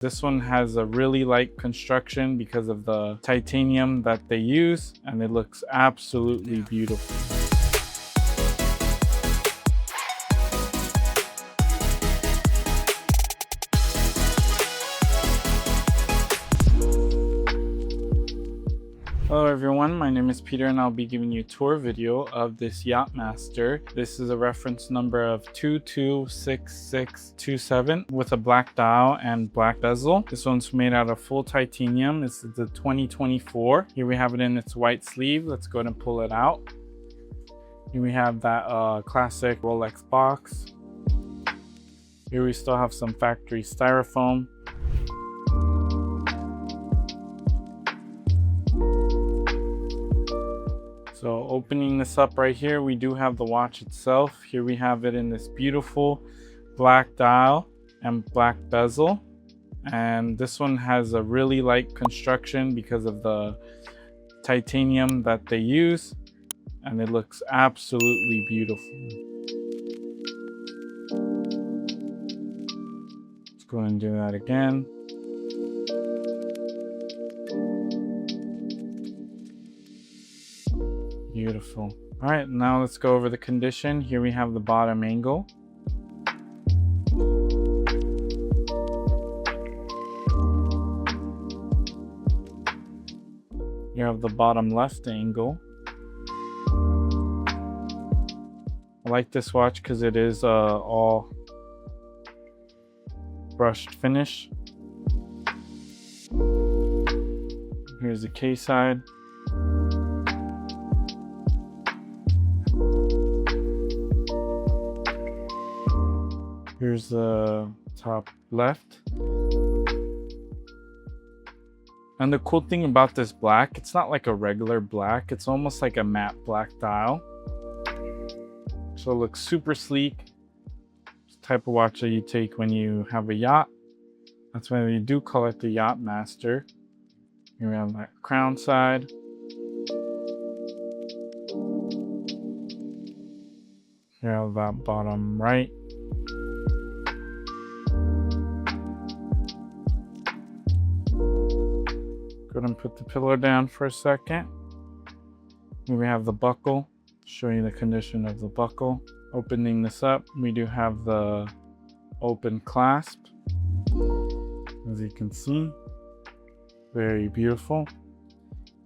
This one has a really light construction because of the titanium that they use, and it looks absolutely beautiful. Hello everyone, my name is Peter and I'll be giving you a tour video of this Yacht-Master. This is a reference number of 226627 with a black dial and black bezel. This one's made out of full titanium. This is the 2024. Here we have it in its white sleeve. Let's go ahead and pull it out. Here we have that classic Rolex box. Here we still have some factory styrofoam. So opening this up right here, we do have the watch itself. Here we have it in this beautiful black dial and black bezel. And this one has a really light construction because of the titanium that they use. And it looks absolutely beautiful. Let's go ahead and do that again. Beautiful. All right, now let's go over the condition. Here we have the bottom angle. You have the bottom left angle. I like this watch because it is all brushed finish. Here's the case side. Here's the top left. And the cool thing about this black, it's not like a regular black. It's almost like a matte black dial. So it looks super sleek. It's the type of watch that you take when you have a yacht. That's why they do call it the Yacht-Master. Here we have that crown side. Here we have that bottom right. Go ahead and put the pillow down for a second. Here we have the buckle. Show you the condition of the buckle. Opening this up, we do have the open clasp. As you can see, very beautiful.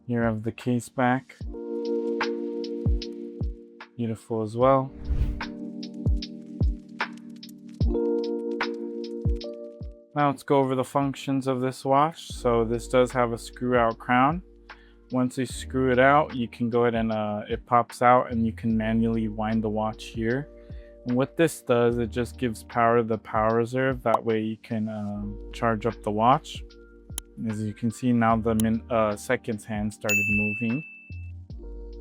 Here we have the case back. Beautiful as well. Now let's go over the functions of this watch. So this does have a screw out crown. Once you screw it out, you can go ahead and it pops out and you can manually wind the watch here. And what this does, it just gives power to the power reserve. That way you can charge up the watch. As you can see now, the seconds hand started moving.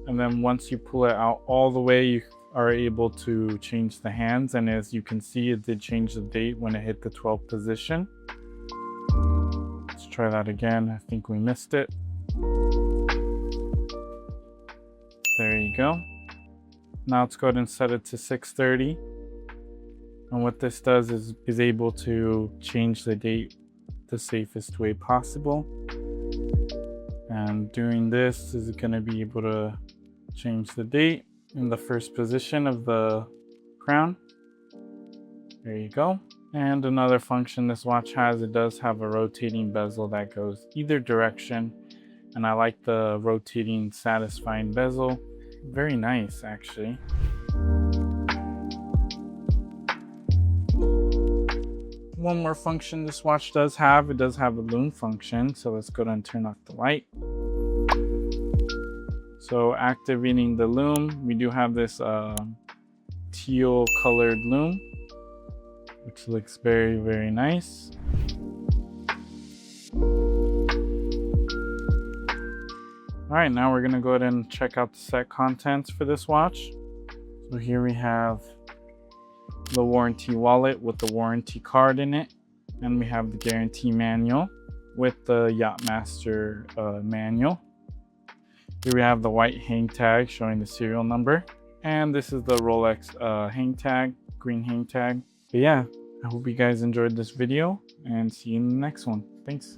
And then once you pull it out all the way, you are able to change the hands, and as you can see, it did change the date when it hit the 12th position. Let's try that again. I think we missed it. There you go. Now let's go ahead and set it to 6:30. And what this does is able to change the date the safest way possible. And doing this is going to be able to change the date in the first position of the crown. There you go. And another function this watch has, it does have a rotating bezel that goes either direction. And I like the rotating satisfying bezel. Very nice, actually. One more function this watch does have, it does have a Lume function. So let's go ahead and turn off the light. So activating the Lume, we do have this teal colored Lume, which looks very, very nice. All right, now we're gonna go ahead and check out the set contents for this watch. So here we have the warranty wallet with the warranty card in it. And we have the guarantee manual with the Yacht-Master manual. Here we have the white hang tag showing the serial number. And this is the Rolex hang tag, green hang tag. But yeah, I hope you guys enjoyed this video and see you in the next one. Thanks.